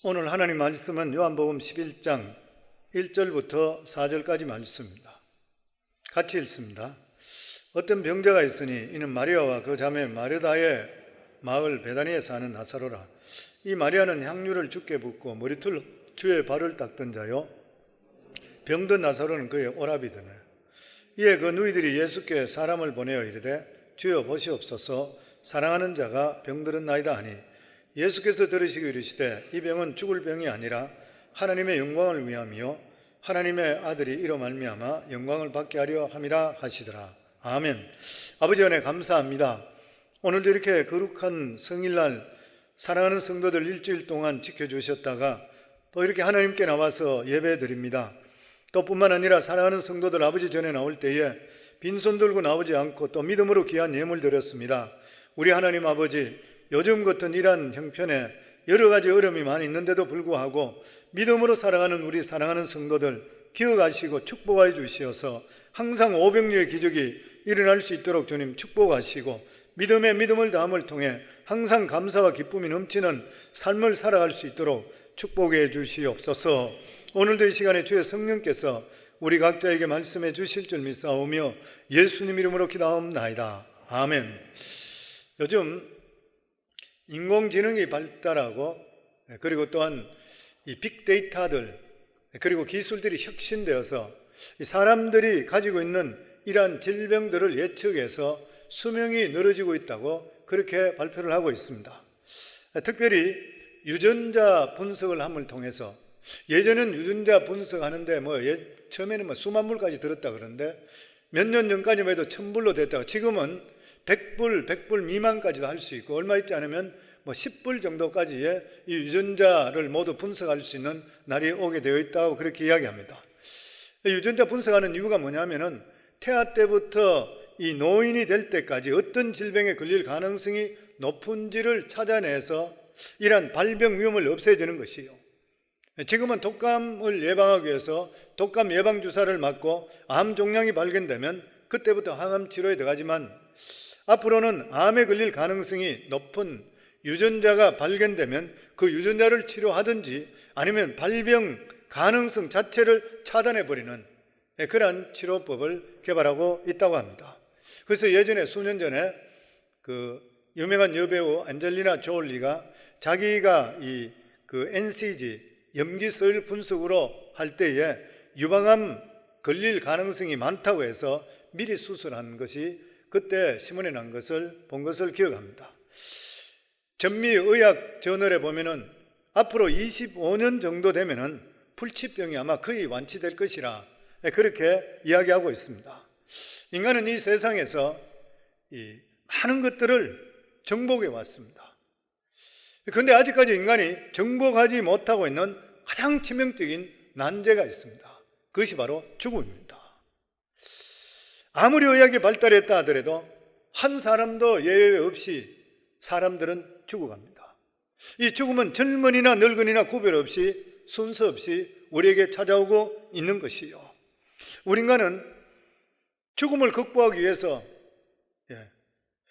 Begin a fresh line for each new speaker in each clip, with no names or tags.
오늘 하나님 말씀은 요한복음 11장 1절부터 4절까지 말씀입니다. 같이 읽습니다. 어떤 병자가 있으니 이는 마리아와 그 자매 마르다의 마을 베다니에 사는 나사로라. 이 마리아는 향유를 주께 붓고 머리털 주의 발을 닦던 자요, 병든 나사로는 그의 오라비더네. 이에 그 누이들이 예수께 사람을 보내어 이르되 주여 보시옵소서, 사랑하는 자가 병들었나이다 하니, 예수께서 들으시고 이르시되 이 병은 죽을 병이 아니라 하나님의 영광을 위함이요 하나님의 아들이 이로 말미암아 영광을 받게 하려 함이라 하시더라. 아멘. 아버지 은혜 감사합니다. 오늘도 이렇게 거룩한 성일날 사랑하는 성도들 일주일 동안 지켜주셨다가 또 이렇게 하나님께 나와서 예배드립니다. 또 뿐만 아니라 사랑하는 성도들 아버지 전에 나올 때에 빈손 들고 나오지 않고 또 믿음으로 귀한 예물 드렸습니다. 우리 하나님 아버지, 요즘 같은 이러한 형편에 여러 가지 어려움이 많이 있는데도 불구하고 믿음으로 살아가는 우리 사랑하는 성도들 기억하시고 축복해 주시어서 항상 오병이어의 기적이 일어날 수 있도록 주님 축복하시고 믿음에 믿음을 다함을 통해 항상 감사와 기쁨이 넘치는 삶을 살아갈 수 있도록 축복해 주시옵소서. 오늘도 이 시간에 주의 성령께서 우리 각자에게 말씀해 주실 줄 믿사오며 예수님 이름으로 기도하옵나이다. 아멘. 요즘 인공지능이 발달하고 그리고 또한 이 빅데이터들 그리고 기술들이 혁신되어서 사람들이 가지고 있는 이러한 질병들을 예측해서 수명이 늘어지고 있다고 그렇게 발표를 하고 있습니다. 특별히 유전자 분석을 함을 통해서, 예전에는 유전자 분석하는데 처음에는 수만 불까지 들었다 그러는데 몇 년 전까지만 해도 1000불로 됐다가 지금은 100불 미만까지도 할 수 있고 얼마 있지 않으면 10불 정도까지의 이 유전자를 모두 분석할 수 있는 날이 오게 되어 있다고 그렇게 이야기합니다. 유전자 분석하는 이유가 뭐냐면은 태아 때부터 이 노인이 될 때까지 어떤 질병에 걸릴 가능성이 높은지를 찾아내서 이러한 발병 위험을 없애주는 것이에요. 지금은 독감을 예방하기 위해서 독감 예방 주사를 맞고 암 종양이 발견되면 그때부터 항암 치료에 들어가지만 앞으로는 암에 걸릴 가능성이 높은 유전자가 발견되면 그 유전자를 치료하든지 아니면 발병 가능성 자체를 차단해버리는 그러한 치료법을 개발하고 있다고 합니다. 그래서 예전에 수년 전에 그 유명한 여배우 안젤리나 졸리가 자기가 그 NCG 염기서열 분석으로 할 때에 유방암 걸릴 가능성이 많다고 해서 미리 수술한 것이 그때 신문에 난 것을 본 것을 기억합니다. 전미의학 저널에 보면은 앞으로 25년 정도 되면은 불치병이 아마 거의 완치될 것이라 그렇게 이야기하고 있습니다. 인간은 이 세상에서 많은 것들을 정복해 왔습니다. 그런데 아직까지 인간이 정복하지 못하고 있는 가장 치명적인 난제가 있습니다. 그것이 바로 죽음입니다. 아무리 의학이 발달했다 하더라도 한 사람도 예외 없이 사람들은 죽어갑니다. 이 죽음은 젊은이나 늙은이나 구별 없이 순서 없이 우리에게 찾아오고 있는 것이요, 우리 인간은 죽음을 극복하기 위해서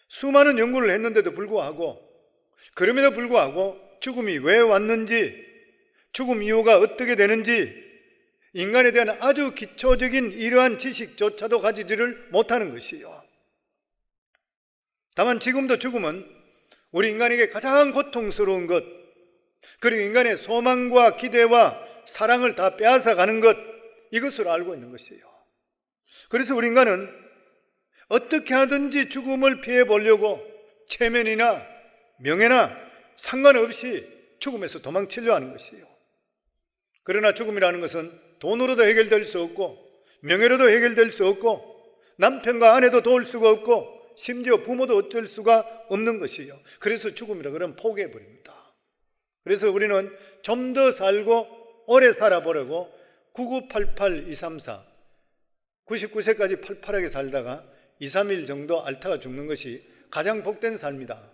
수많은 연구를 했는데도 불구하고, 그럼에도 불구하고 죽음이 왜 왔는지, 죽음 이유가 어떻게 되는지 인간에 대한 아주 기초적인 이러한 지식조차도 가지지를 못하는 것이요. 다만 지금도 죽음은 우리 인간에게 가장 고통스러운 것, 그리고 인간의 소망과 기대와 사랑을 다 빼앗아가는 것, 이것을 알고 있는 것이에요. 그래서 우리 인간은 어떻게 하든지 죽음을 피해보려고 체면이나 명예나 상관없이 죽음에서 도망치려 하는 것이에요. 그러나 죽음이라는 것은 돈으로도 해결될 수 없고 명예로도 해결될 수 없고 남편과 아내도 도울 수가 없고 심지어 부모도 어쩔 수가 없는 것이에요. 그래서 죽음이라 그러면 포기해버립니다. 그래서 우리는 좀 더 살고 오래 살아보려고 9988-234 99세까지 팔팔하게 살다가 2, 3일 정도 앓다가 죽는 것이 가장 복된 삶이다.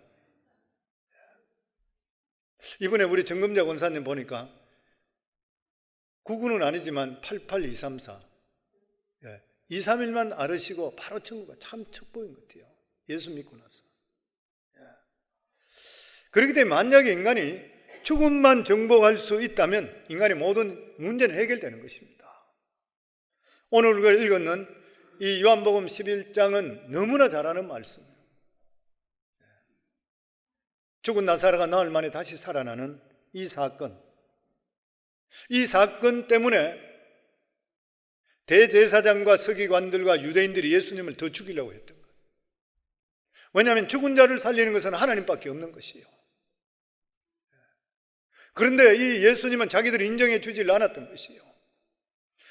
이번에 우리 정금자 권사님 보니까 99는 아니지만 88234 2, 3일만 앓으시고 바로 천국가 참 축복인 것 같아요. 예수 믿고 나서. 그렇기 때문에 만약에 인간이 죽음만 정복할 수 있다면 인간의 모든 문제는 해결되는 것입니다. 오늘 우리가 읽었는 이 요한복음 11장은 너무나 잘 아는 말씀이에요. 죽은 나사로가 나흘 만에 다시 살아나는 이 사건 때문에 대제사장과 서기관들과 유대인들이 예수님을 더 죽이려고 했던 거예요. 왜냐하면 죽은 자를 살리는 것은 하나님밖에 없는 것이에요. 그런데 이 예수님은 자기들이 인정해 주질 않았던 것이에요.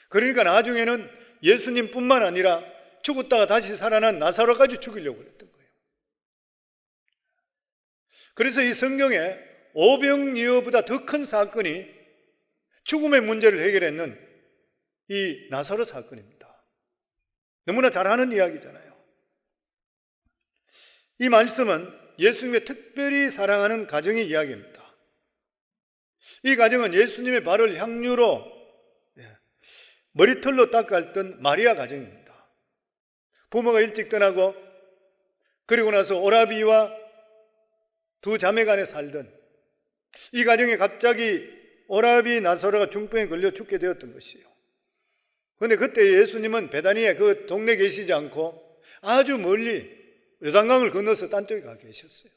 그러니까 나중에는 예수님뿐만 아니라 죽었다가 다시 살아난 나사로까지 죽이려고 했던 거예요. 그래서 이 성경에 오병이어보다 더 큰 사건이 죽음의 문제를 해결했는 이 나사로 사건입니다. 너무나 잘 아는 이야기잖아요. 이 말씀은 예수님의 특별히 사랑하는 가정의 이야기입니다. 이 가정은 예수님의 발을 향유로 머리털로 닦았던 마리아 가정입니다. 부모가 일찍 떠나고 그리고 나서 오라비와 두 자매간에 살던 이 가정에 갑자기 오라비 나사로가 중병에 걸려 죽게 되었던 것이에요. 그런데 그때 예수님은 베다니에 그 동네에 계시지 않고 아주 멀리 요단강을 건너서 딴 쪽에 가 계셨어요.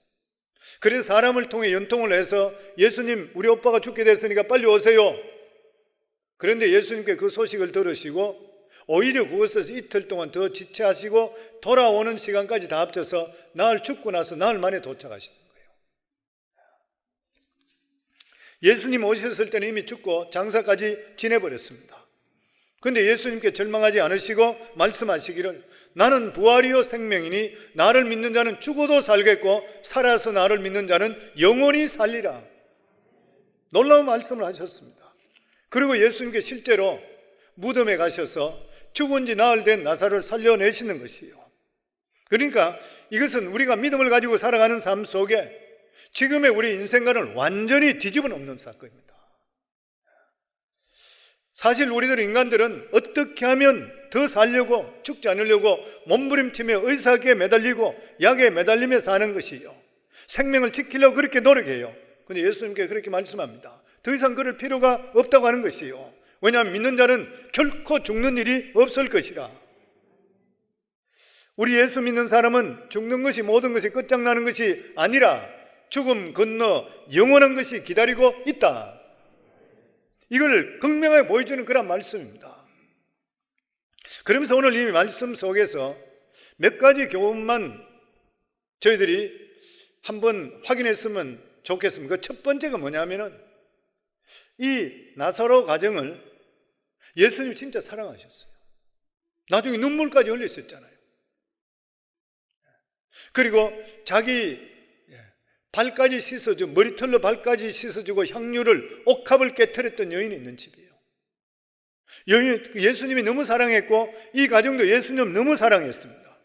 그래서 사람을 통해 연통을 해서 예수님 우리 오빠가 죽게 됐으니까 빨리 오세요. 그런데 예수님께 그 소식을 들으시고 오히려 그곳에서 이틀 동안 더 지체하시고 돌아오는 시간까지 다 합쳐서 나흘 죽고 나서 나흘 만에 도착하시는 거예요. 예수님 오셨을 때는 이미 죽고 장사까지 지내버렸습니다. 그런데 예수님께 절망하지 않으시고 말씀하시기를 나는 부활이요 생명이니 나를 믿는 자는 죽어도 살겠고 살아서 나를 믿는 자는 영원히 살리라. 놀라운 말씀을 하셨습니다. 그리고 예수님께 실제로 무덤에 가셔서 죽은 지 나흘 된 나사로를 살려내시는 것이에요. 그러니까 이것은 우리가 믿음을 가지고 살아가는 삶 속에 지금의 우리 인생관을 완전히 뒤집어 놓는 사건입니다. 사실 우리들 인간들은 어떻게 하면 더 살려고 죽지 않으려고 몸부림치며 의사기에 매달리고 약에 매달리며 사는 것이요, 생명을 지키려고 그렇게 노력해요. 그런데 예수님께 그렇게 말씀합니다. 더 이상 그럴 필요가 없다고 하는 것이요. 왜냐하면 믿는 자는 결코 죽는 일이 없을 것이라. 우리 예수 믿는 사람은 죽는 것이 모든 것이 끝장나는 것이 아니라 죽음 건너 영원한 것이 기다리고 있다. 이걸 극명하게 보여주는 그런 말씀입니다. 그러면서 오늘 이 말씀 속에서 몇 가지 교훈만 저희들이 한번 확인했으면 좋겠습니다. 그 첫 번째가 뭐냐면은 이 나사로 가정을 예수님이 진짜 사랑하셨어요. 나중에 눈물까지 흘리셨잖아요. 그리고 자기 발까지 씻어주고 머리털로 발까지 씻어주고 향유를 옥합을 깨뜨렸던 여인이 있는 집이에요. 예수님이 너무 사랑했고 이 가정도 예수님 너무 사랑했습니다.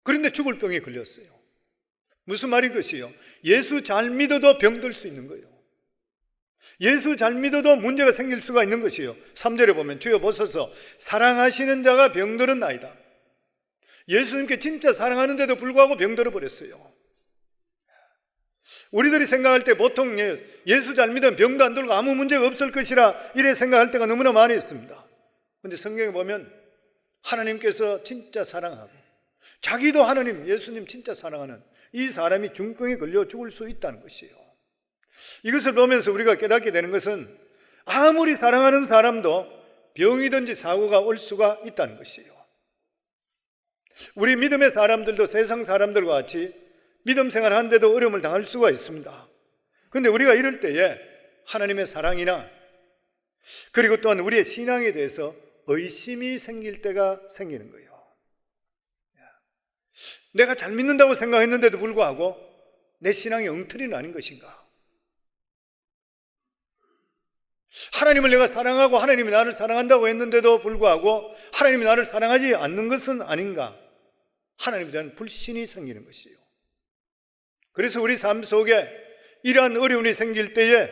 그런데 죽을 병에 걸렸어요. 무슨 말인 것이요? 예수 잘 믿어도 병들 수 있는 거예요. 예수 잘 믿어도 문제가 생길 수가 있는 것이에요. 3절에 보면 주여 보소서 사랑하시는 자가 병들은 나이다. 예수님께 진짜 사랑하는데도 불구하고 병들어 버렸어요. 우리들이 생각할 때 보통 예수 잘 믿으면 병도 안 들고 아무 문제가 없을 것이라 이래 생각할 때가 너무나 많이 있습니다. 그런데 성경에 보면 하나님께서 진짜 사랑하고 자기도 하나님 예수님 진짜 사랑하는 이 사람이 중병에 걸려 죽을 수 있다는 것이에요. 이것을 보면서 우리가 깨닫게 되는 것은 아무리 사랑하는 사람도 병이든지 사고가 올 수가 있다는 것이에요. 우리 믿음의 사람들도 세상 사람들과 같이 믿음 생활을 하는데도 어려움을 당할 수가 있습니다. 그런데 우리가 이럴 때에 하나님의 사랑이나 그리고 또한 우리의 신앙에 대해서 의심이 생길 때가 생기는 거예요. 내가 잘 믿는다고 생각했는데도 불구하고 내 신앙이 엉터리는 아닌 것인가? 하나님을 내가 사랑하고 하나님이 나를 사랑한다고 했는데도 불구하고 하나님이 나를 사랑하지 않는 것은 아닌가? 하나님에 대한 불신이 생기는 것이에요. 그래서 우리 삶 속에 이러한 어려움이 생길 때에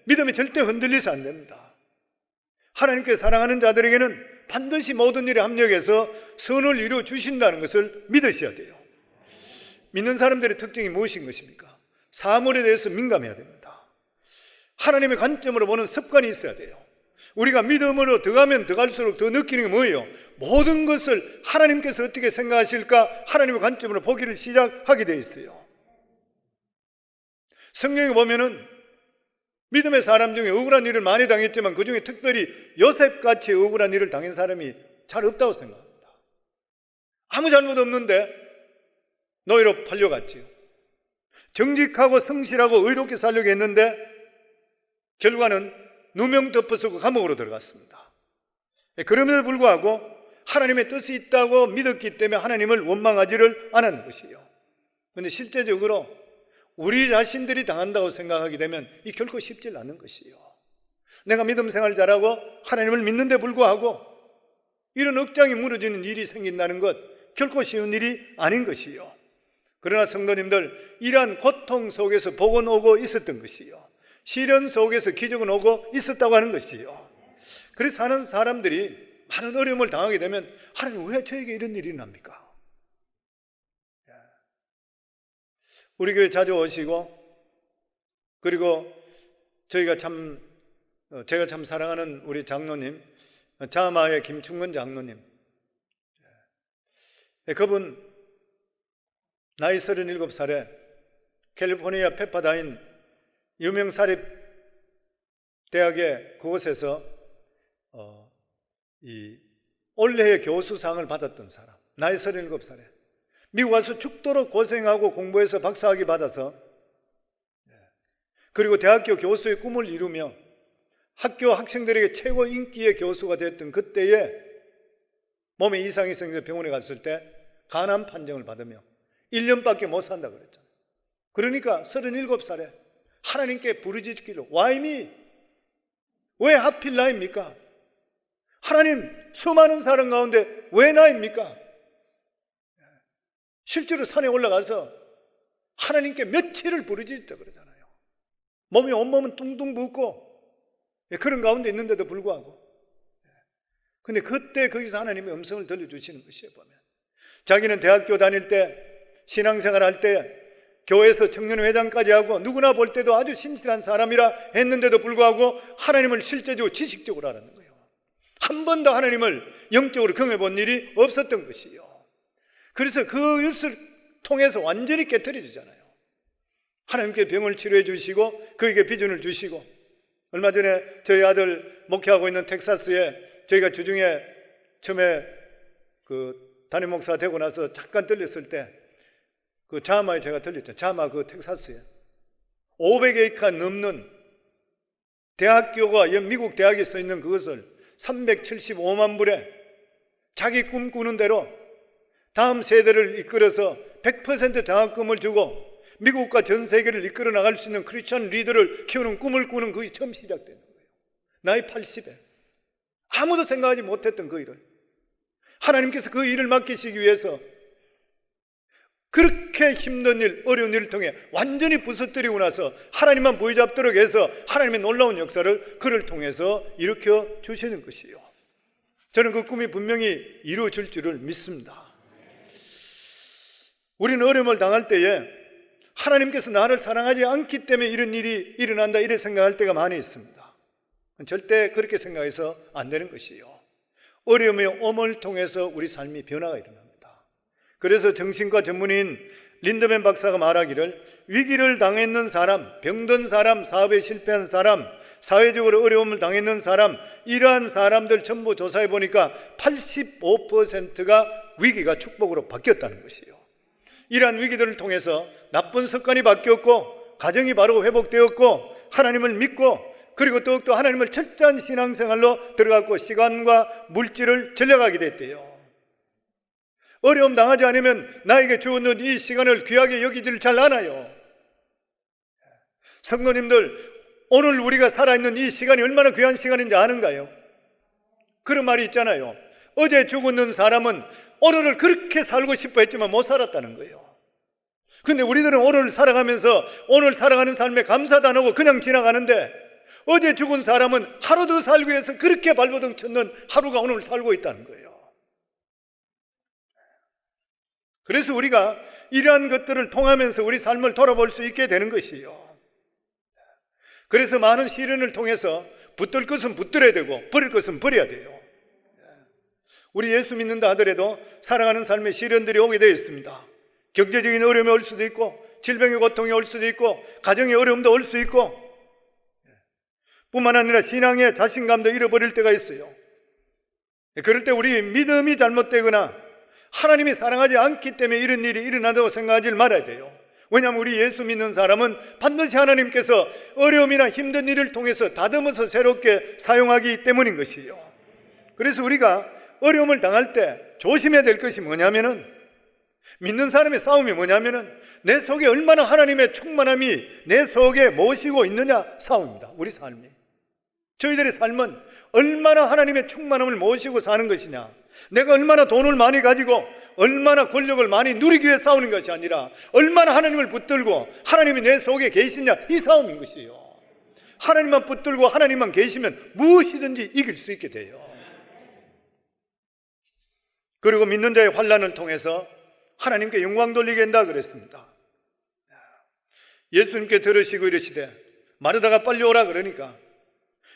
믿음이 절대 흔들리지 안 됩니다. 하나님께 사랑하는 자들에게는 반드시 모든 일에 합력해서 선을 이루어 주신다는 것을 믿으셔야 돼요. 믿는 사람들의 특징이 무엇인 것입니까? 사물에 대해서 민감해야 됩니다. 하나님의 관점으로 보는 습관이 있어야 돼요. 우리가 믿음으로 들어가면 들어갈수록 더 느끼는 게 뭐예요? 모든 것을 하나님께서 어떻게 생각하실까 하나님의 관점으로 보기를 시작하게 돼 있어요. 성경에 보면은 믿음의 사람 중에 억울한 일을 많이 당했지만 그 중에 특별히 요셉같이 억울한 일을 당한 사람이 잘 없다고 생각합니다. 아무 잘못 없는데 노예로 팔려갔지요. 정직하고 성실하고 의롭게 살려고 했는데 결과는 누명 덮어쓰고 감옥으로 들어갔습니다. 그럼에도 불구하고 하나님의 뜻이 있다고 믿었기 때문에 하나님을 원망하지를 않았는 것이요. 그런데 실제적으로 우리 자신들이 당한다고 생각하게 되면 이 결코 쉽지 않은 것이요. 내가 믿음 생활 잘하고 하나님을 믿는데 불구하고 이런 억장이 무너지는 일이 생긴다는 것 결코 쉬운 일이 아닌 것이요. 그러나 성도님들, 이러한 고통 속에서 복은 오고 있었던 것이요, 시련 속에서 기적은 오고 있었다고 하는 것이요. 그래서 사는 사람들이 많은 어려움을 당하게 되면 하나님 왜 저에게 이런 일이 납니까? 우리 교회 자주 오시고, 그리고 제가 참 사랑하는 우리 장로님, 자마의 김충근 장로님, 그분 나이 37살에 캘리포니아 페퍼다인 유명 사립 대학의 그곳에서 이 올해의 교수상을 받았던 사람, 나이 37살에 미국 와서 죽도록 고생하고 공부해서 박사학위 받아서, 그리고 대학교 교수의 꿈을 이루며 학교 학생들에게 최고 인기의 교수가 됐던 그때에 몸에 이상이 생겨서 병원에 갔을 때 간암 판정을 받으며 1년밖에 못 산다 그랬잖아요. 그러니까 37살에 하나님께 부르짖기로, Why me? 왜 하필 나입니까? 하나님, 수많은 사람 가운데 왜 나입니까? 실제로 산에 올라가서 하나님께 며칠을 부르짖었다 그러잖아요. 온몸은 뚱뚱 붓고 그런 가운데 있는데도 불구하고. 근데 그때 거기서 하나님의 음성을 들려주시는 것이에요. 보면 자기는 대학교 다닐 때, 신앙생활 할 때 교회에서 청년회장까지 하고 누구나 볼 때도 아주 신실한 사람이라 했는데도 불구하고 하나님을 실제적으로 지식적으로 알았는 거예요. 한 번도 하나님을 영적으로 경험해 본 일이 없었던 것이요. 그래서 그것을 통해서 완전히 깨트려지잖아요. 하나님께 병을 치료해 주시고 그에게 비전을 주시고, 얼마 전에 저희 아들 목회하고 있는 텍사스에 저희가 주중에 처음에 그 담임 목사 되고 나서 잠깐 들렸을 때 그 자마에 제가 들렸죠. 자마 그 텍사스에 500에이커 넘는 대학교가 미국 대학에 써 있는 그것을 375만 불에 자기 꿈꾸는 대로 다음 세대를 이끌어서 100% 장학금을 주고 미국과 전 세계를 이끌어 나갈 수 있는 크리스천 리더를 키우는 꿈을 꾸는 그것이 처음 시작되는 거예요. 나이 80에 아무도 생각하지 못했던 그 일을 하나님께서 그 일을 맡기시기 위해서 그렇게 힘든 일, 어려운 일을 통해 완전히 부서뜨리고 나서 하나님만 보여잡도록 해서 하나님의 놀라운 역사를 그를 통해서 일으켜 주시는 것이요. 저는 그 꿈이 분명히 이루어질 줄을 믿습니다. 우리는 어려움을 당할 때에 하나님께서 나를 사랑하지 않기 때문에 이런 일이 일어난다 이렇게 생각할 때가 많이 있습니다. 절대 그렇게 생각해서 안 되는 것이요. 어려움의 엄을 통해서 우리 삶이 변화가 일어납니다. 그래서 정신과 전문인 린드맨 박사가 말하기를, 위기를 당했는 사람, 병든 사람, 사업에 실패한 사람, 사회적으로 어려움을 당했는 사람, 이러한 사람들 전부 조사해 보니까 85%가 위기가 축복으로 바뀌었다는 것이에요. 이러한 위기들을 통해서 나쁜 습관이 바뀌었고 가정이 바로 회복되었고 하나님을 믿고, 그리고 더욱더 하나님을 철저한 신앙생활로 들어갔고 시간과 물질을 절약하게 됐대요. 어려움 당하지 않으면 나에게 주어진 이 시간을 귀하게 여기지를 잘 않아요. 성도님들, 오늘 우리가 살아있는 이 시간이 얼마나 귀한 시간인지 아는가요? 그런 말이 있잖아요. 어제 죽었는 사람은 오늘을 그렇게 살고 싶어 했지만 못 살았다는 거예요. 근데 우리들은 오늘을 살아가면서 오늘 살아가는 삶에 감사도 안 하고 그냥 지나가는데, 어제 죽은 사람은 하루 더 살기 위해서 그렇게 발버둥 쳤는 하루가 오늘 살고 있다는 거예요. 그래서 우리가 이러한 것들을 통하면서 우리 삶을 돌아볼 수 있게 되는 것이요. 그래서 많은 시련을 통해서 붙들 것은 붙들어야 되고 버릴 것은 버려야 돼요. 우리 예수 믿는다 하더라도 살아가는 삶에 시련들이 오게 되어 있습니다. 경제적인 어려움이 올 수도 있고, 질병의 고통이 올 수도 있고, 가정의 어려움도 올 수 있고, 뿐만 아니라 신앙의 자신감도 잃어버릴 때가 있어요. 그럴 때 우리 믿음이 잘못되거나 하나님이 사랑하지 않기 때문에 이런 일이 일어난다고 생각하지 말아야 돼요. 왜냐하면 우리 예수 믿는 사람은 반드시 하나님께서 어려움이나 힘든 일을 통해서 다듬어서 새롭게 사용하기 때문인 것이에요. 그래서 우리가 어려움을 당할 때 조심해야 될 것이 뭐냐면은, 믿는 사람의 싸움이 뭐냐면은 내 속에 얼마나 하나님의 충만함이 내 속에 모시고 있느냐 싸움입니다. 우리 삶이, 저희들의 삶은 얼마나 하나님의 충만함을 모시고 사는 것이냐, 내가 얼마나 돈을 많이 가지고 얼마나 권력을 많이 누리기 위해 싸우는 것이 아니라 얼마나 하나님을 붙들고 하나님이 내 속에 계시냐, 이 싸움인 것이에요. 하나님만 붙들고 하나님만 계시면 무엇이든지 이길 수 있게 돼요. 그리고 믿는 자의 환난을 통해서 하나님께 영광 돌리게 한다 그랬습니다. 예수님께 들으시고 이르시되 마르다가 빨리 오라 그러니까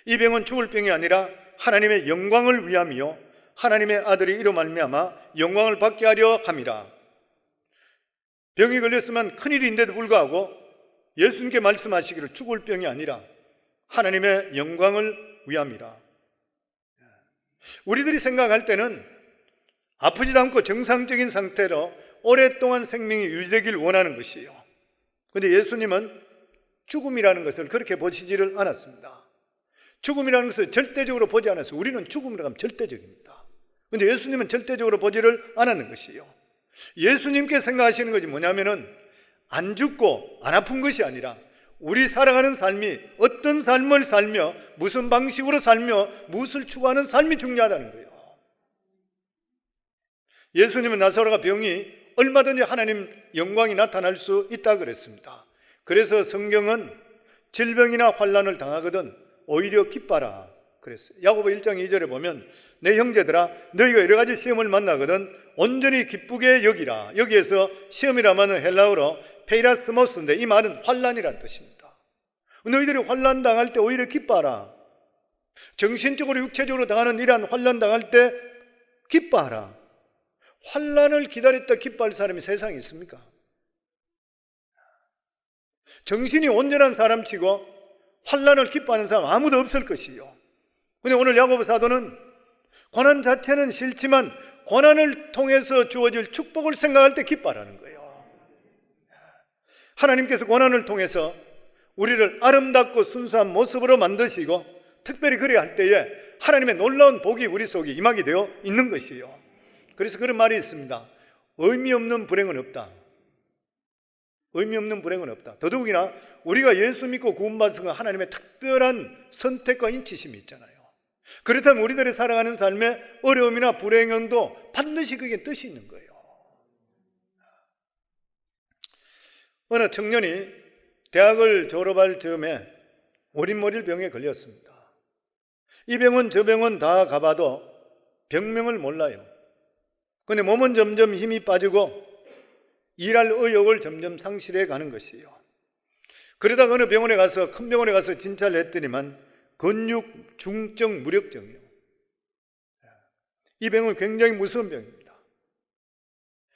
이 병은 죽을 병이 아니라 하나님의 영광을 위함이요 하나님의 아들이 이로 말미암아 영광을 받게 하려 함이라. 병이 걸렸으면 큰일인데도 불구하고 예수님께 말씀하시기를 죽을 병이 아니라 하나님의 영광을 위함이라. 우리들이 생각할 때는 아프지도 않고 정상적인 상태로 오랫동안 생명이 유지되길 원하는 것이에요. 그런데 예수님은 죽음이라는 것을 그렇게 보시지를 않았습니다. 죽음이라는 것을 절대적으로 보지 않았어요. 우리는 죽음이라고 하면 절대적입니다. 그런데 예수님은 절대적으로 보지를 않았는 것이에요. 예수님께 생각하시는 것이 뭐냐면은 안 죽고 안 아픈 것이 아니라 우리 살아가는 삶이 어떤 삶을 살며 무슨 방식으로 살며 무엇을 추구하는 삶이 중요하다는 거예요. 예수님은 나사로가 병이 얼마든지 하나님 영광이 나타날 수 있다 그랬습니다. 그래서 성경은 질병이나 환난을 당하거든 오히려 기뻐라 그랬어요. 야고보 1장 2절에 보면 내 형제들아 너희가 여러 가지 시험을 만나거든 온전히 기쁘게 여기라. 여기에서 시험이라면 헬라어로 페이라스모스인데 이 말은 환난이란 뜻입니다. 너희들이 환난 당할 때 오히려 기뻐하라. 정신적으로 육체적으로 당하는 이러한 환난 당할 때 기뻐하라. 환난을 기다렸다 기뻐할 사람이 세상에 있습니까? 정신이 온전한 사람치고 환난을 기뻐하는 사람 아무도 없을 것이요. 근데 오늘 야고보 사도는 고난 자체는 싫지만 고난을 통해서 주어질 축복을 생각할 때 기뻐하라는 거예요. 하나님께서 고난을 통해서 우리를 아름답고 순수한 모습으로 만드시고 특별히 그래야 할 때에 하나님의 놀라운 복이 우리 속에 임하게 되어 있는 것이에요. 그래서 그런 말이 있습니다. 의미 없는 불행은 없다. 의미 없는 불행은 없다. 더더욱이나 우리가 예수 믿고 구원받은 건 하나님의 특별한 선택과 인치심이 있잖아요. 그렇다면 우리들이 살아가는 삶에 어려움이나 불행도 반드시 그게 뜻이 있는 거예요. 어느 청년이 대학을 졸업할 즈음에 오린머리병에 걸렸습니다. 이 병은 저 병은 다 가봐도 병명을 몰라요. 그런데 몸은 점점 힘이 빠지고 일할 의욕을 점점 상실해 가는 것이에요. 그러다가 어느 병원에 가서 큰 병원에 가서 진찰을 했더니만 근육 중증 무력증이에요. 이 병은 굉장히 무서운 병입니다.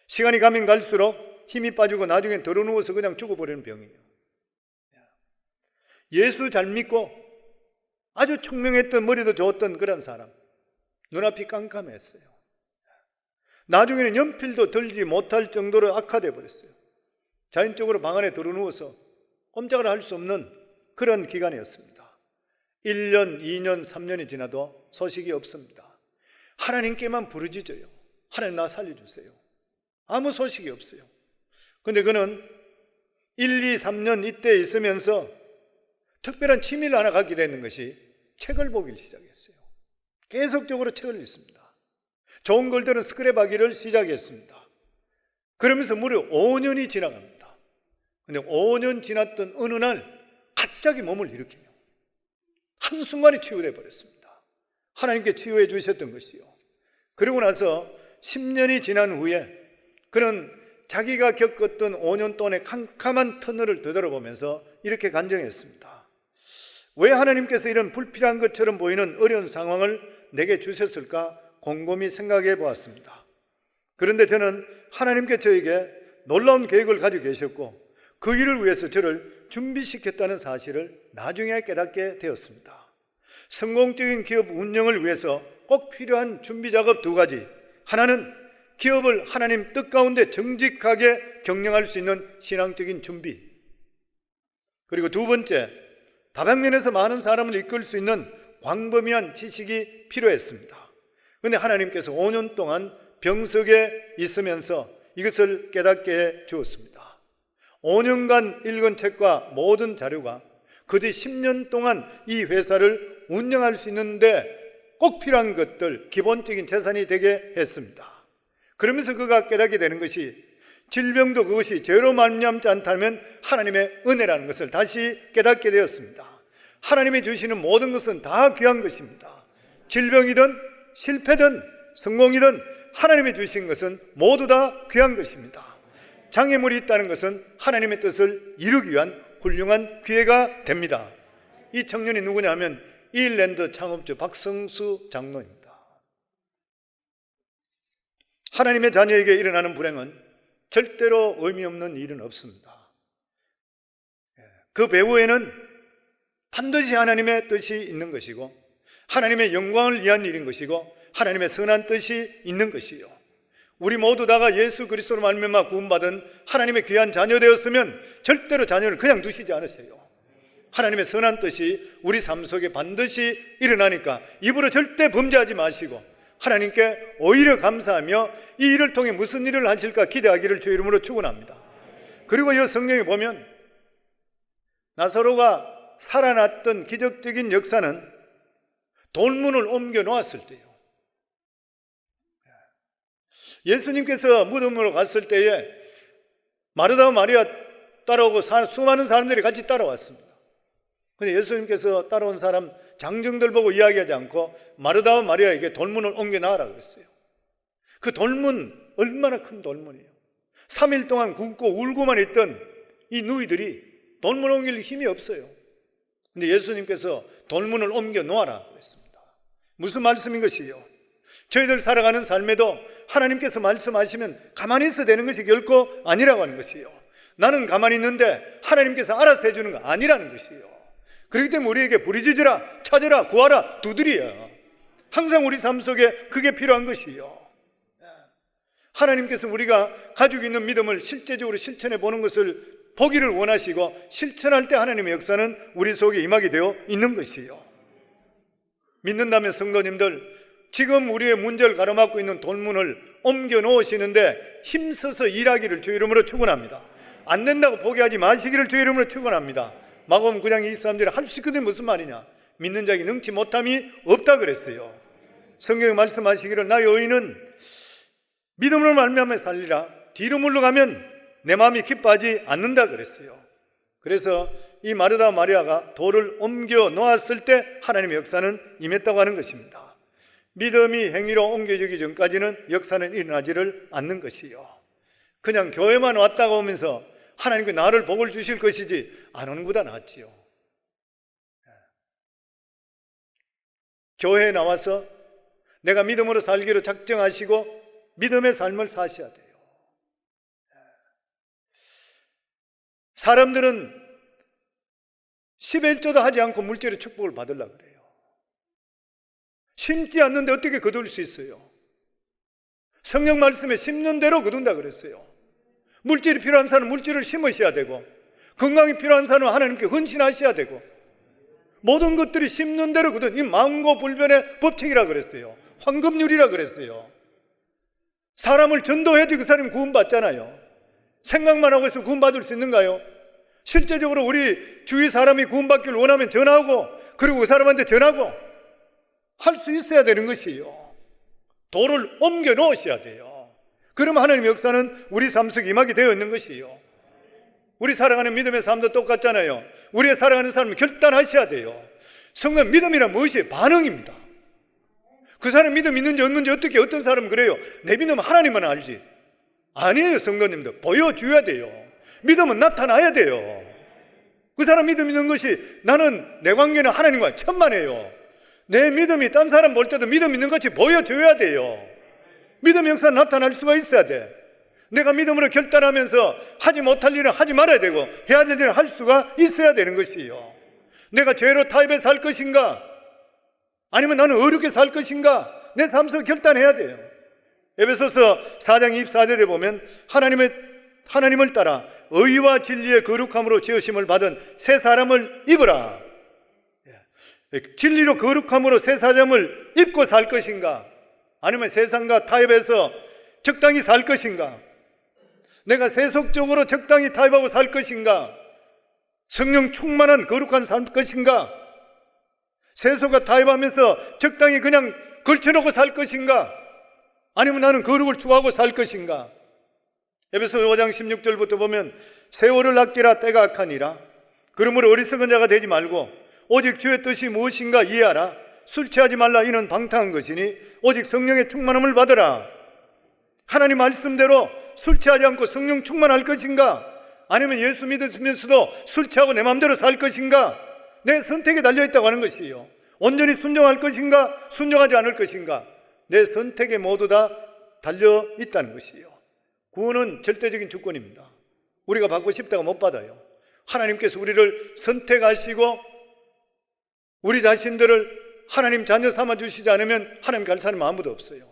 시간이 가면 갈수록 힘이 빠지고 나중에 들어 누워서 그냥 죽어버리는 병이에요. 예수 잘 믿고 아주 총명했던 머리도 좋았던 그런 사람, 눈앞이 깜깜했어요. 나중에는 연필도 들지 못할 정도로 악화되어 버렸어요. 자연적으로 방 안에 들어 누워서 꼼짝을 할 수 없는 그런 기간이었습니다. 1년, 2년, 3년이 지나도 소식이 없습니다. 하나님께만 부르짖어요. 하나님 나 살려주세요. 아무 소식이 없어요. 그런데 그는 1, 2, 3년 이때 있으면서 특별한 취미를 하나 갖게 되는 것이 책을 보기 시작했어요. 계속적으로 책을 읽습니다. 좋은 글들은 스크랩하기를 시작했습니다. 그러면서 무려 5년이 지나갑니다. 그런데 5년 지났던 어느 날 갑자기 몸을 일으키며 한순간에 치유되어 버렸습니다. 하나님께 치유해 주셨던 것이요. 그러고 나서 10년이 지난 후에 그는 자기가 겪었던 5년 동안의 캄캄한 터널을 되돌아보면서 이렇게 간증했습니다. 왜 하나님께서 이런 불필요한 것처럼 보이는 어려운 상황을 내게 주셨을까 곰곰이 생각해 보았습니다. 그런데 저는 하나님께 저에게 놀라운 계획을 가지고 계셨고 그 일을 위해서 저를 준비시켰다는 사실을 나중에 깨닫게 되었습니다. 성공적인 기업 운영을 위해서 꼭 필요한 준비 작업 두 가지. 하나는 기업을 하나님 뜻 가운데 정직하게 경영할 수 있는 신앙적인 준비. 그리고 두 번째, 다방면에서 많은 사람을 이끌 수 있는 광범위한 지식이 필요했습니다. 그런데 하나님께서 5년 동안 병석에 있으면서 이것을 깨닫게 해 주었습니다. 5년간 읽은 책과 모든 자료가 그 뒤 10년 동안 이 회사를 운영할 수 있는데 꼭 필요한 것들, 기본적인 재산이 되게 했습니다. 그러면서 그가 깨닫게 되는 것이 질병도 그것이 죄로 말미암지 않다면 하나님의 은혜라는 것을 다시 깨닫게 되었습니다. 하나님이 주시는 모든 것은 다 귀한 것입니다. 질병이든 실패든 성공이든 하나님이 주신 것은 모두 다 귀한 것입니다. 장애물이 있다는 것은 하나님의 뜻을 이루기 위한 훌륭한 기회가 됩니다. 이 청년이 누구냐면 이일랜드 창업주 박성수 장로입니다. 하나님의 자녀에게 일어나는 불행은 절대로 의미 없는 일은 없습니다. 그 배후에는 반드시 하나님의 뜻이 있는 것이고 하나님의 영광을 위한 일인 것이고 하나님의 선한 뜻이 있는 것이요, 우리 모두 다가 예수 그리스도로 말미암아 구원받은 하나님의 귀한 자녀 되었으면 절대로 자녀를 그냥 두시지 않으세요. 하나님의 선한 뜻이 우리 삶 속에 반드시 일어나니까 입으로 절대 범죄하지 마시고 하나님께 오히려 감사하며 이 일을 통해 무슨 일을 하실까 기대하기를 주 이름으로 축원합니다. 그리고 이 성경에 보면 나사로가 살아났던 기적적인 역사는 돌문을 옮겨 놓았을 때요, 예수님께서 무덤으로 갔을 때에 마르다와 마리아 따라오고 수많은 사람들이 같이 따라왔습니다. 그런데 예수님께서 따라온 사람 장정들 보고 이야기하지 않고 마르다와 마리아에게 돌문을 옮겨 놔라 그랬어요. 그 돌문 얼마나 큰 돌문이에요. 3일 동안 굶고 울고만 있던 이 누이들이 돌문을 옮길 힘이 없어요. 그런데 예수님께서 돌문을 옮겨 놓아라 그랬습니다. 무슨 말씀인 것이요? 저희들 살아가는 삶에도 하나님께서 말씀하시면 가만히 있어야 되는 것이 결코 아니라고 하는 것이요, 나는 가만히 있는데 하나님께서 알아서 해주는 거 아니라는 것이요. 그렇기 때문에 우리에게 부르짖으라, 찾으라, 구하라, 두드리야. 항상 우리 삶 속에 그게 필요한 것이요. 하나님께서 우리가 가지고 있는 믿음을 실제적으로 실천해 보는 것을 보기를 원하시고 실천할 때 하나님의 역사는 우리 속에 임하게 되어 있는 것이요. 믿는다면 성도님들, 지금 우리의 문제를 가로막고 있는 돌문을 옮겨 놓으시는데 힘써서 일하기를 주 이름으로 축원합니다. 안 된다고 포기하지 마시기를 주 이름으로 축원합니다. 마가복음 9장 23절에 할 수 있거든 무슨 말이냐, 믿는 자에게 능치 못함이 없다 그랬어요. 성경에 말씀하시기를 나의 의인은 믿음으로 말미암아 살리라, 뒤로 물러가면 내 마음이 기뻐하지 않는다 그랬어요. 그래서 이 마르다 마리아가 돌을 옮겨 놓았을 때 하나님의 역사는 임했다고 하는 것입니다. 믿음이 행위로 옮겨지기 전까지는 역사는 일어나지를 않는 것이요, 그냥 교회만 왔다가 오면서 하나님께 나를 복을 주실 것이지 안 오는 것보다 낫지요. 교회에 나와서 내가 믿음으로 살기로 작정하시고 믿음의 삶을 사셔야 돼요. 사람들은 11조도 하지 않고 물질의 축복을 받으려고 그래요. 심지 않는데 어떻게 거둘 수 있어요? 성경 말씀에 심는 대로 거둔다 그랬어요. 물질이 필요한 사람은 물질을 심으셔야 되고, 건강이 필요한 사람은 하나님께 헌신하셔야 되고, 모든 것들이 심는 대로 거둔 이 만고불변의 법칙이라 그랬어요. 황금률이라 그랬어요. 사람을 전도해도 그 사람이 구원받잖아요. 생각만 하고 해서 구원받을 수 있는가요? 실제적으로 우리 주위 사람이 구원받기를 원하면 전하고, 그리고 그 사람한테 전하고 할 수 있어야 되는 것이에요. 돌을 옮겨 놓으셔야 돼요. 그러면 하나님의 역사는 우리 삶 속에 임하게 되어 있는 것이에요. 우리 살아가는 믿음의 삶도 똑같잖아요. 우리의 살아가는 삶을 결단하셔야 돼요. 성경 믿음이란 무엇이에요? 반응입니다. 그 사람 믿음 있는지 없는지 어떻게, 어떤 사람은 그래요. 내 믿음은 하나님만 알지. 아니에요. 성도님들 보여줘야 돼요. 믿음은 나타나야 돼요. 그 사람 믿음 있는 것이 나는 내 관계는 하나님과 천만에요. 내 믿음이 딴 사람 볼 때도 믿음 있는 것이 보여줘야 돼요. 믿음 역사 나타날 수가 있어야 돼. 내가 믿음으로 결단하면서 하지 못할 일은 하지 말아야 되고 해야 될 일은 할 수가 있어야 되는 것이요. 내가 죄로 타협해 살 것인가 아니면 나는 어렵게 살 것인가 내 삶 속에 결단해야 돼요. 에베소서 4장 24절에 보면 하나님을 따라 의와 진리의 거룩함으로 지으심을 받은 새 사람을 입으라. 진리로 거룩함으로 새 사람을 입고 살 것인가 아니면 세상과 타협해서 적당히 살 것인가, 내가 세속적으로 적당히 타협하고 살 것인가, 성령 충만한 거룩한 살 것인가, 세속과 타협하면서 적당히 그냥 걸쳐놓고 살 것인가, 아니면 나는 거룩을 추구하고 살 것인가. 에베소 5장 16절부터 보면 세월을 아끼라 때가 악하니라. 그러므로 어리석은 자가 되지 말고 오직 주의 뜻이 무엇인가 이해하라. 술 취하지 말라. 이는 방탕한 것이니 오직 성령의 충만함을 받으라. 하나님 말씀대로 술 취하지 않고 성령 충만할 것인가, 아니면 예수 믿으면서도 술 취하고 내 마음대로 살 것인가, 내 선택에 달려있다고 하는 것이에요. 온전히 순종할 것인가 순종하지 않을 것인가, 내 선택에 모두 다 달려있다는 것이에요. 구원은 절대적인 주권입니다. 우리가 받고 싶다고 못 받아요. 하나님께서 우리를 선택하시고 우리 자신들을 하나님 자녀 삼아주시지 않으면 하나님 갈 사람 아무도 없어요.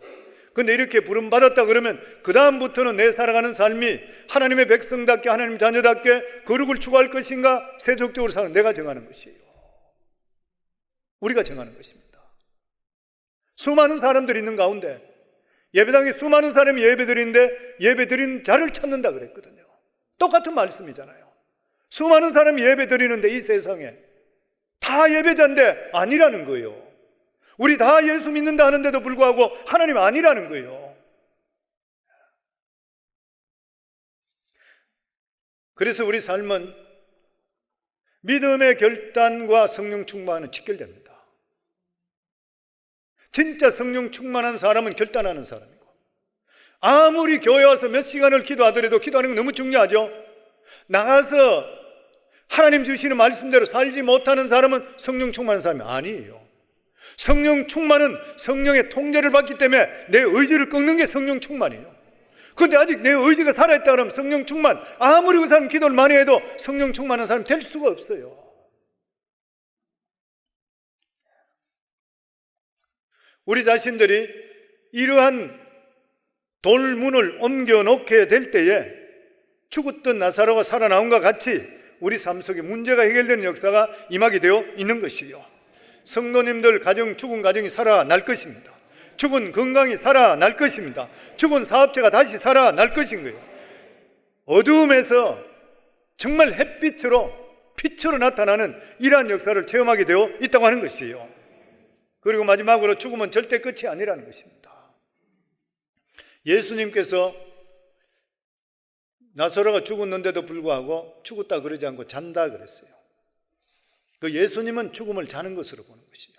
근데 이렇게 부름받았다 그러면 그 다음부터는 내 살아가는 삶이 하나님의 백성답게 하나님 자녀답게 거룩을 추구할 것인가, 세속적으로 사는 내가 정하는 것이에요. 우리가 정하는 것입니다. 수많은 사람들이 있는 가운데 예배당에 수많은 사람이 예배드리는데 예배드리는 자를 찾는다 그랬거든요. 똑같은 말씀이잖아요. 수많은 사람이 예배드리는데 이 세상에 다 예배자인데 아니라는 거예요. 우리 다 예수 믿는다 하는데도 불구하고 하나님 아니라는 거예요. 그래서 우리 삶은 믿음의 결단과 성령 충만은 직결됩니다. 진짜 성령 충만한 사람은 결단하는 사람이고, 아무리 교회 와서 몇 시간을 기도하더라도 기도하는 건 너무 중요하죠. 나가서 하나님 주시는 말씀대로 살지 못하는 사람은 성령 충만한 사람이 아니에요. 성령 충만은 성령의 통제를 받기 때문에 내 의지를 꺾는 게 성령 충만이에요. 그런데 아직 내 의지가 살아있다 그러면 성령 충만, 아무리 그 사람 기도를 많이 해도 성령 충만한 사람이 될 수가 없어요. 우리 자신들이 이러한 돌문을 옮겨놓게 될 때에 죽었던 나사로가 살아나온 것 같이 우리 삶 속에 문제가 해결되는 역사가 임하게 되어 있는 것이요. 성도님들 가정, 죽은 가정이 살아날 것입니다. 죽은 건강이 살아날 것입니다. 죽은 사업체가 다시 살아날 것인 거예요. 어두움에서 정말 햇빛으로 빛으로 나타나는 이러한 역사를 체험하게 되어 있다고 하는 것이에요. 그리고 마지막으로 죽음은 절대 끝이 아니라는 것입니다. 예수님께서 나사로가 죽었는데도 불구하고 죽었다 그러지 않고 잔다 그랬어요. 그 예수님은 죽음을 자는 것으로 보는 것이요.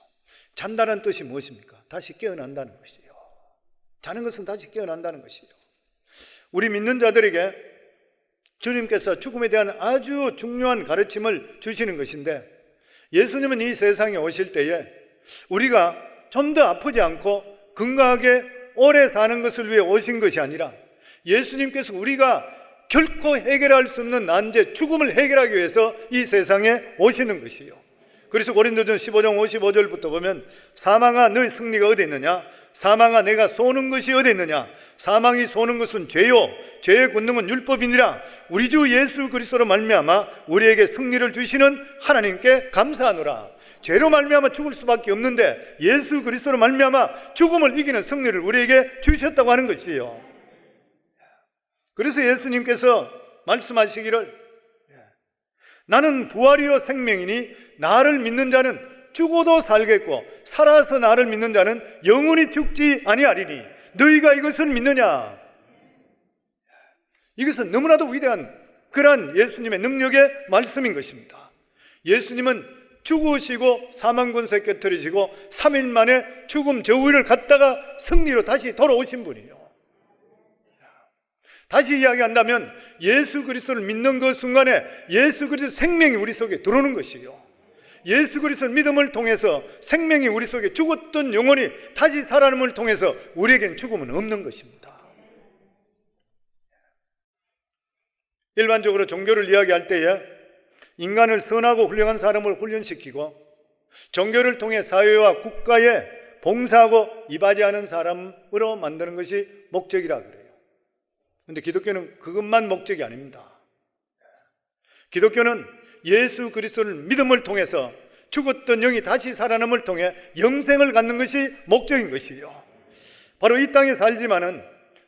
잔다는 뜻이 무엇입니까? 다시 깨어난다는 것이요. 자는 것은 다시 깨어난다는 것이요. 우리 믿는 자들에게 주님께서 죽음에 대한 아주 중요한 가르침을 주시는 것인데, 예수님은 이 세상에 오실 때에 우리가 좀 더 아프지 않고 건강하게 오래 사는 것을 위해 오신 것이 아니라 예수님께서 우리가 결코 해결할 수 없는 난제, 죽음을 해결하기 위해서 이 세상에 오시는 것이에요. 그래서 고린도전서 15장 55절부터 보면 사망아 너의 승리가 어디 있느냐, 사망아 내가 쏘는 것이 어디 있느냐, 사망이 쏘는 것은 죄요 죄의 권능은 율법이니라. 우리 주 예수 그리스도로 말미암아 우리에게 승리를 주시는 하나님께 감사하노라. 죄로 말미암아 죽을 수밖에 없는데 예수 그리스도로 말미암아 죽음을 이기는 승리를 우리에게 주셨다고 하는 것이에요. 그래서 예수님께서 말씀하시기를 나는 부활이요 생명이니 나를 믿는 자는 죽어도 살겠고 살아서 나를 믿는 자는 영원히 죽지 아니하리니 너희가 이것을 믿느냐. 이것은 너무나도 위대한 그러한 예수님의 능력의 말씀인 것입니다. 예수님은 죽으시고 사망 권세 깨뜨리시고 3일 만에 죽음 저위를 갔다가 승리로 다시 돌아오신 분이에요. 다시 이야기한다면 예수 그리스도를 믿는 그 순간에 예수 그리스도 생명이 우리 속에 들어오는 것이요, 예수 그리스도를 믿음을 통해서 생명이 우리 속에 죽었던 영혼이 다시 살아남음을 통해서 우리에겐 죽음은 없는 것입니다. 일반적으로 종교를 이야기할 때에 인간을 선하고 훌륭한 사람으로 훈련시키고 종교를 통해 사회와 국가에 봉사하고 이바지하는 사람으로 만드는 것이 목적이라 그래요. 그런데 기독교는 그것만 목적이 아닙니다. 기독교는 예수 그리스도를 믿음을 통해서 죽었던 영이 다시 살아남음을 통해 영생을 갖는 것이 목적인 것이요, 바로 이 땅에 살지만은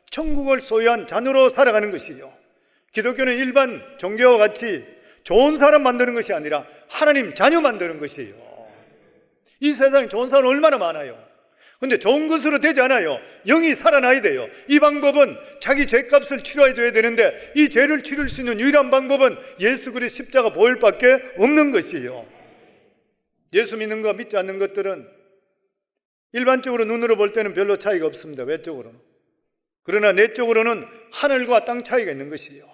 천국을 소유한 자녀로 살아가는 것이요, 기독교는 일반 종교와 같이 좋은 사람 만드는 것이 아니라 하나님 자녀 만드는 것이에요. 이 세상에 좋은 사람 얼마나 많아요. 근데 좋은 것으로 되지 않아요. 영이 살아나야 돼요. 이 방법은 자기 죄값을 치러야 되는데 이 죄를 치를 수 있는 유일한 방법은 예수 그리스도 십자가 보혈밖에 없는 것이에요. 예수 믿는 거 믿지 않는 것들은 일반적으로 눈으로 볼 때는 별로 차이가 없습니다. 외적으로는. 그러나 내적으로는 하늘과 땅 차이가 있는 것이에요.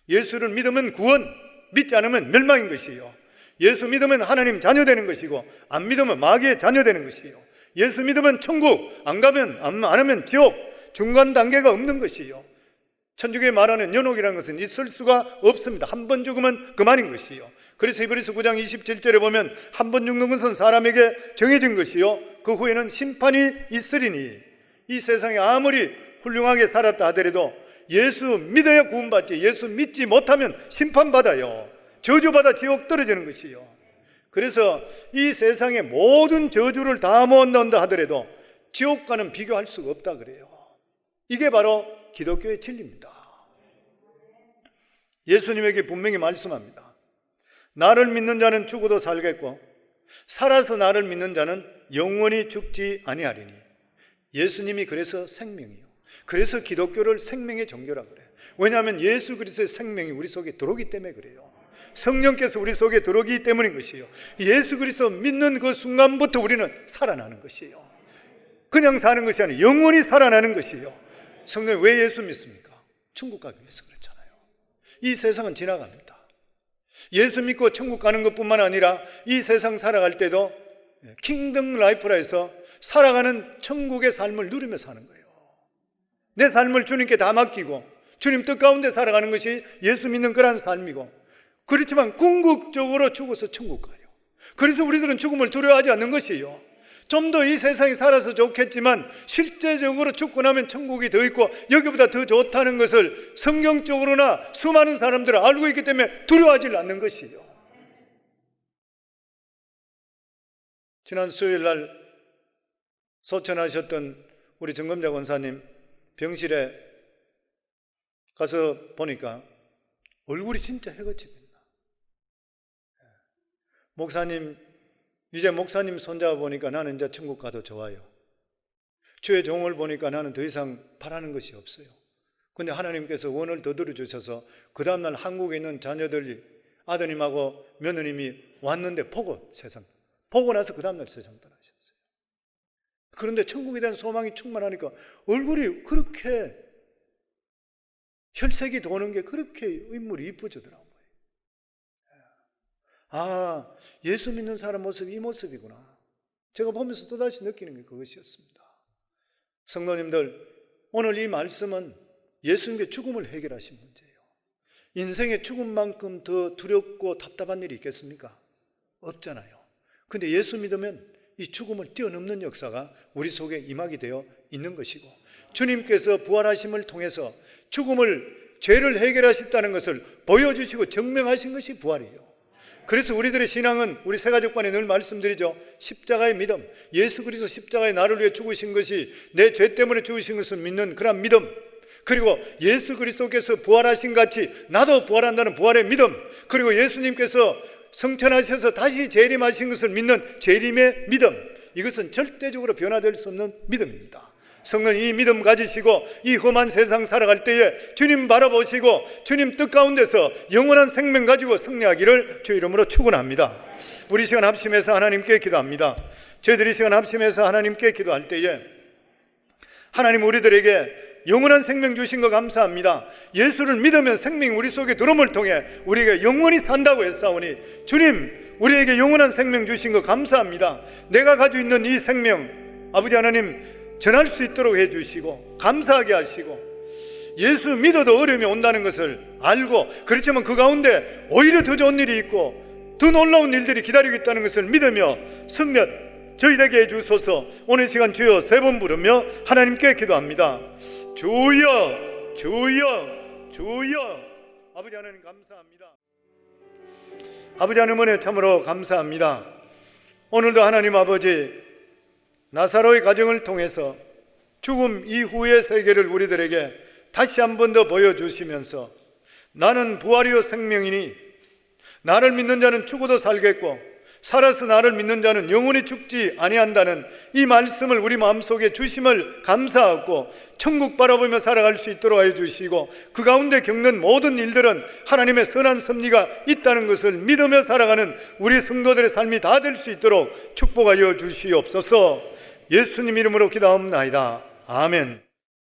예수를 믿으면 구원, 믿지 않으면 멸망인 것이에요. 예수 믿으면 하나님 자녀 되는 것이고 안 믿으면 마귀의 자녀 되는 것이에요. 예수 믿으면 천국, 안 하면 지옥, 중간 단계가 없는 것이에요. 천주교에 말하는 연옥이라는 것은 있을 수가 없습니다. 한 번 죽으면 그만인 것이에요. 그래서 히브리서 9장 27절에 보면 한 번 죽는 것은 사람에게 정해진 것이요, 그 후에는 심판이 있으리니, 이 세상에 아무리 훌륭하게 살았다 하더라도 예수 믿어야 구원받지, 예수 믿지 못하면 심판받아요. 저주받아 지옥 떨어지는 것이요. 그래서 이 세상의 모든 저주를 다 모은다 하더라도 지옥과는 비교할 수가 없다 그래요. 이게 바로 기독교의 진리입니다. 예수님에게 분명히 말씀합니다. 나를 믿는 자는 죽어도 살겠고 살아서 나를 믿는 자는 영원히 죽지 아니하리니. 예수님이 그래서 생명이요, 그래서 기독교를 생명의 종교라고 그래요. 왜냐하면 예수 그리스도의 생명이 우리 속에 들어오기 때문에 그래요. 성령께서 우리 속에 들어오기 때문인 것이에요. 예수 그리스도 믿는 그 순간부터 우리는 살아나는 것이에요. 그냥 사는 것이 아니라 영원히 살아나는 것이에요. 성령이 왜 예수 믿습니까? 천국 가기 위해서 그렇잖아요. 이 세상은 지나갑니다. 예수 믿고 천국 가는 것뿐만 아니라 이 세상 살아갈 때도 킹덤 라이프라 해서 살아가는 천국의 삶을 누리며 사는 거예요. 내 삶을 주님께 다 맡기고 주님 뜻 가운데 살아가는 것이 예수 믿는 그런 삶이고, 그렇지만 궁극적으로 죽어서 천국 가요. 그래서 우리들은 죽음을 두려워하지 않는 것이에요. 좀 더 이 세상에 살아서 좋겠지만 실제적으로 죽고 나면 천국이 더 있고 여기보다 더 좋다는 것을 성경적으로나 수많은 사람들은 알고 있기 때문에 두려워하지 않는 것이에요. 지난 수요일 날 소천하셨던 우리 정검자 권사님 병실에 가서 보니까 얼굴이 진짜 해거칩니다. 목사님, 이제 목사님 손잡아 보니까 나는 이제 천국 가도 좋아요. 주의 종을 보니까 나는 더 이상 바라는 것이 없어요. 근데 하나님께서 원을 더 들어주셔서 그 다음날 한국에 있는 자녀들이, 아드님하고 며느님이 왔는데 보고 나서 그 다음날 세상 떠나셨어요. 그런데 천국에 대한 소망이 충만하니까 얼굴이 그렇게 혈색이 도는 게 그렇게 인물이 이뻐지더라고요. 아, 예수 믿는 사람 모습이 이 모습이구나. 제가 보면서 또다시 느끼는 게 그것이었습니다. 성도님들, 오늘 이 말씀은 예수님께 죽음을 해결하신 문제예요. 인생의 죽음만큼 더 두렵고 답답한 일이 있겠습니까? 없잖아요. 근데 예수 믿으면 이 죽음을 뛰어넘는 역사가 우리 속에 임하게 되어 있는 것이고, 주님께서 부활하심을 통해서 죽음을, 죄를 해결하셨다는 것을 보여주시고 증명하신 것이 부활이에요. 그래서 우리들의 신앙은, 우리 새가족반에 늘 말씀드리죠. 십자가의 믿음, 예수 그리스도 십자가에 나를 위해 죽으신 것이 내 죄 때문에 죽으신 것을 믿는 그런 믿음, 그리고 예수 그리스도께서 부활하신 같이 나도 부활한다는 부활의 믿음, 그리고 예수님께서 성천하셔서 다시 재림하신 것을 믿는 재림의 믿음, 이것은 절대적으로 변화될 수 없는 믿음입니다. 성도는 이 믿음 가지시고 이 험한 세상 살아갈 때에 주님 바라보시고 주님 뜻 가운데서 영원한 생명 가지고 승리하기를 주 이름으로 축원합니다. 우리 시간 합심해서 하나님께 기도합니다. 저희들이 시간 합심해서 하나님께 기도할 때에 하나님 우리들에게 영원한 생명 주신 거 감사합니다. 예수를 믿으면 생명이 우리 속에 들어옴을 통해 우리가 영원히 산다고 했사오니 주님, 우리에게 영원한 생명 주신 거 감사합니다. 내가 가지고 있는 이 생명 아버지 하나님 전할 수 있도록 해주시고 감사하게 하시고, 예수 믿어도 어려움이 온다는 것을 알고, 그렇지만 그 가운데 오히려 더 좋은 일이 있고 더 놀라운 일들이 기다리고 있다는 것을 믿으며 승리하는 저희에게 해주소서. 오늘 시간 주여 세 번 부르며 하나님께 기도합니다. 주여, 주여, 주여. 아버지 하나님 감사합니다. 아버지 하나님 은혜 참으로 감사합니다. 오늘도 하나님 아버지 나사로의 가정을 통해서 죽음 이후의 세계를 우리들에게 다시 한 번 더 보여주시면서 나는 부활이요 생명이니 나를 믿는 자는 죽어도 살겠고 살아서 나를 믿는 자는 영원히 죽지 아니한다는 이 말씀을 우리 마음속에 주심을 감사하고 천국 바라보며 살아갈 수 있도록 하여 주시고, 그 가운데 겪는 모든 일들은 하나님의 선한 섭리가 있다는 것을 믿으며 살아가는 우리 성도들의 삶이 다 될 수 있도록 축복하여 주시옵소서. 예수님 이름으로 기도하옵나이다. 아멘.